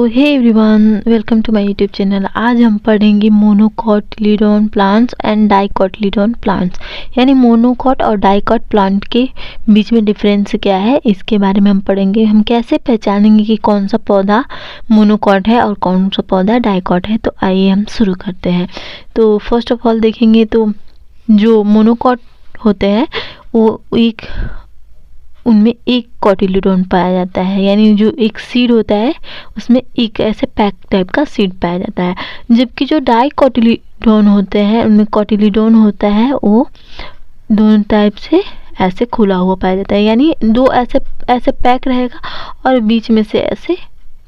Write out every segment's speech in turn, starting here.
Hey everyone, welcome to my YouTube channel. आज हम पढ़ेंगे monocotyledon plants and dicotyledon plants, यानी मोनोकोट और डाइकोट प्लांट के बीच में डिफरेंस क्या है, इसके बारे में हम पढ़ेंगे। हम कैसे पहचानेंगे कि कौन सा पौधा मोनोकोट है और कौन सा पौधा डाइकोट है। तो आइए हम शुरू करते हैं। तो फर्स्ट ऑफ ऑल देखेंगे तो जो मोनोकोट होते हैं वो उनमें एक कोटिलीडोन पाया जाता है, यानी जो एक सीड होता है उसमें एक ऐसे पैक टाइप का सीड पाया जाता है। जबकि जो डाइकोटिलीडोन होते हैं उनमें कोटिलीडोन होता है वो दोनों टाइप से ऐसे खुला हुआ पाया जाता है, यानी दो ऐसे पैक रहेगा और बीच में से ऐसे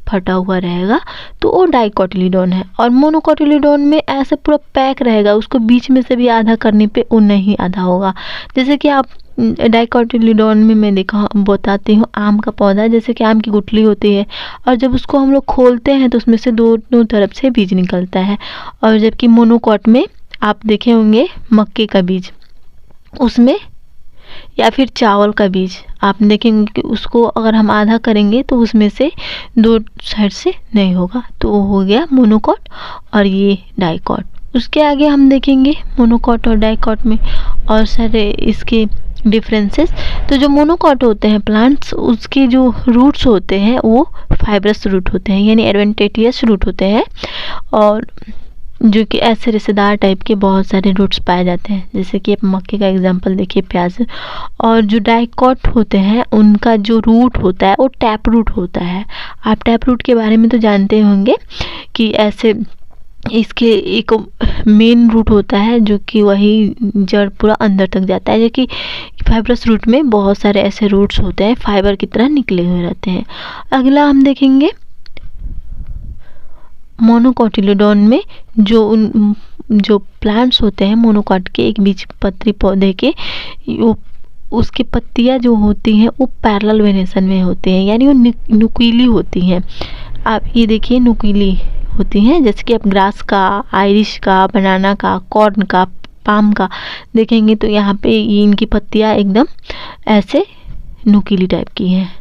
फटा हुआ रहेगा, तो वो डाइकोटिलीडोन है। और मोनोकोटिलीडोन में ऐसे पूरा पैक रहेगा, उसको बीच में से भी आधा करने पे वो नहीं आधा होगा। जैसे कि आप डाइकोटिलीडोन में मैं बताती हूँ आम का पौधा, जैसे कि आम की गुठली होती है और जब उसको हम लोग खोलते हैं तो उसमें से दोनों तरफ से बीज निकलता है। और जबकि मोनोकोट में आप देखे होंगे मक्के का बीज उसमें, या फिर चावल का बीज आप देखेंगे कि उसको अगर हम आधा करेंगे तो उसमें से दो साइड से नहीं होगा, तो वो हो गया मोनोकोट और ये डाइकोट। उसके आगे हम देखेंगे मोनोकोट और डाइकोट में और सारे इसके डिफरेंसेस। तो जो मोनोकोट होते हैं प्लांट्स, उसके जो रूट्स होते हैं वो फाइब्रस रूट होते हैं, यानी एडवेंटिशियस रूट होते हैं, और जो कि ऐसे रेशेदार टाइप के बहुत सारे रूट्स पाए जाते हैं। जैसे कि आप मक्के का एग्जांपल देखिए, प्याज। और जो डाइकोट होते हैं उनका जो रूट होता है वो टैप रूट होता है। आप टैप रूट के बारे में तो जानते होंगे कि ऐसे इसके एक मेन रूट होता है जो कि वही जड़ पूरा अंदर तक जाता है, जो कि फाइब्रस रूट में बहुत सारे ऐसे रूट्स होते हैं, फाइबर की तरह निकले हुए रहते हैं। अगला हम देखेंगे मोनोकोटिलीडोन में जो प्लांट्स होते हैं मोनोकोट के, एक बीज पत्री पौधे के, उसकी पत्तियां जो होती हैं वो पैरेलल वेनेशन में होती हैं, यानी वो नुकीली होती हैं। आप ये देखिए नुकीली होती हैं, जैसे कि आप ग्रास का, आयरिश का, बनाना का, कॉर्न का, पाम का देखेंगे तो यहाँ पे ये इनकी पत्तियाँ एकदम ऐसे नुकीली टाइप की हैं।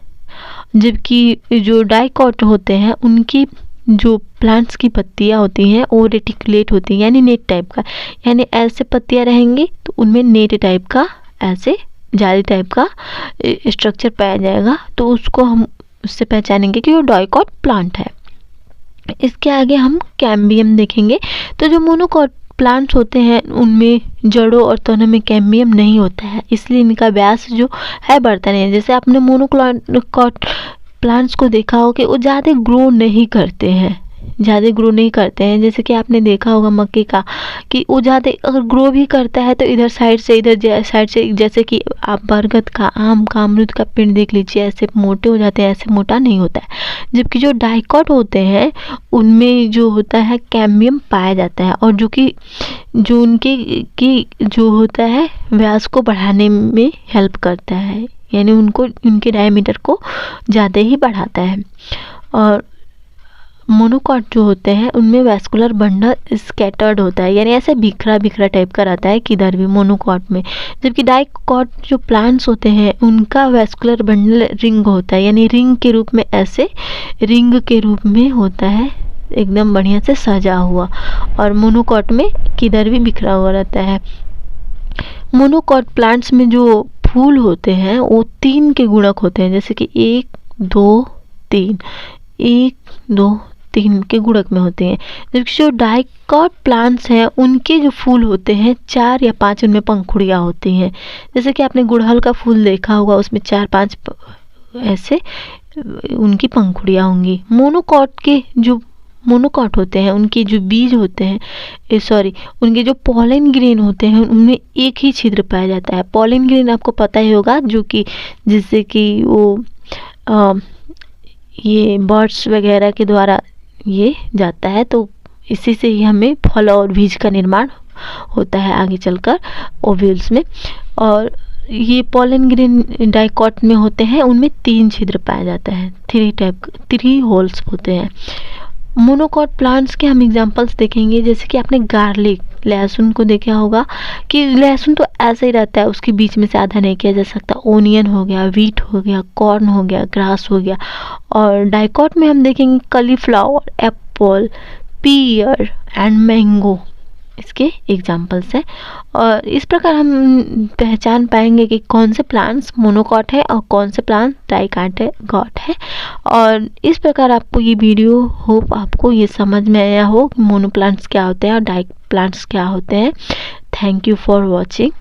जबकि जो डाइकोट होते हैं उनकी जो प्लांट्स की पत्तियाँ होती हैं वो रेटिकुलेट होती हैं, यानी नेट टाइप का, यानी ऐसे पत्तियाँ रहेंगी तो उनमें नेट टाइप का, ऐसे जाली टाइप का स्ट्रक्चर पाया जाएगा, तो उसको हम उससे पहचानेंगे कि वो डाइकोट प्लांट है। इसके आगे हम कैम्बियम देखेंगे। तो जो मोनोकोट प्लांट्स होते हैं उनमें जड़ों और तनों में कैम्बियम नहीं होता है, इसलिए इनका व्यास जो है बढ़ता नहीं है। जैसे आपने मोनोकोट प्लांट्स को देखा हो कि वो ज़्यादा ग्रो नहीं करते हैं, जैसे कि आपने देखा होगा मक्के का कि वो ज़्यादा अगर ग्रो भी करता है तो इधर साइड से, जैसे कि आप बरगद का, आम का, अमरूद का पेड़ देख लीजिए, ऐसे मोटे हो जाते हैं, ऐसे मोटा नहीं होता है। जबकि जो डाइकोट होते हैं उनमें जो होता है कैम्बियम पाया जाता है, और जो उनके जो होता है व्यास को बढ़ाने में हेल्प करता है, यानी उनके डायमीटर को ज़्यादा ही बढ़ाता है। और मोनोकोट जो होते हैं उनमें वैस्कुलर बंडल स्कैटर्ड होता है, यानी ऐसे बिखरा टाइप का रहता है किधर भी मोनोकोट में। जबकि डाइकोट जो प्लांट्स होते हैं उनका वैस्कुलर बंडल रिंग होता है, यानी रिंग के रूप में होता है, एकदम बढ़िया से सजा हुआ। और मोनोकोट में किधर भी बिखरा हुआ रहता है। मोनोकोट प्लांट्स में जो फूल होते हैं वो 3 के गुणक होते हैं, जैसे कि 1 2 3 के गुणक में होते हैं। जबकि जो डाइकोट प्लांट्स हैं उनके जो फूल होते हैं 4 या 5 उनमें पंखुड़ियाँ होती हैं। जैसे कि आपने गुड़हल का फूल देखा होगा, उसमें 4-5 ऐसे उनकी पंखुड़ियाँ होंगी। मोनोकोट होते हैं उनके जो बीज होते हैं, उनके जो पॉलन ग्रेन होते हैं उनमें एक ही छिद्र पाया जाता है। पॉलन ग्रेन आपको पता ही होगा, जो कि जिससे कि वो ये बर्ड्स वगैरह के द्वारा ये जाता है, तो इसी से ही हमें फल और बीज का निर्माण होता है आगे चलकर ओव्यूल्स में। और ये पॉलन ग्रेन डाइकोट में होते हैं, उनमें 3 छिद्र पाया जाता है, 3 होल्स होते हैं। मोनोकॉट प्लांट्स के हम एग्जांपल्स देखेंगे, जैसे कि आपने गार्लिक, लहसुन को देखा होगा कि लहसुन तो ऐसे ही रहता है, उसके बीच में से आधा नहीं किया जा सकता। ओनियन हो गया, व्हीट हो गया, कॉर्न हो गया, ग्रास हो गया। और डाइकॉट में हम देखेंगे cauliflower, Apple, peer and mango, इसके एग्जाम्पल्स हैं। और इस प्रकार हम पहचान पाएंगे कि कौन से प्लांट्स मोनोकॉट है और कौन से प्लांट डाइकॉट है। और इस प्रकार आपको ये वीडियो, होप आपको ये समझ में आया हो कि मोनो प्लांट्स क्या होते हैं और डाइक प्लांट्स क्या होते हैं। Thank you for watching.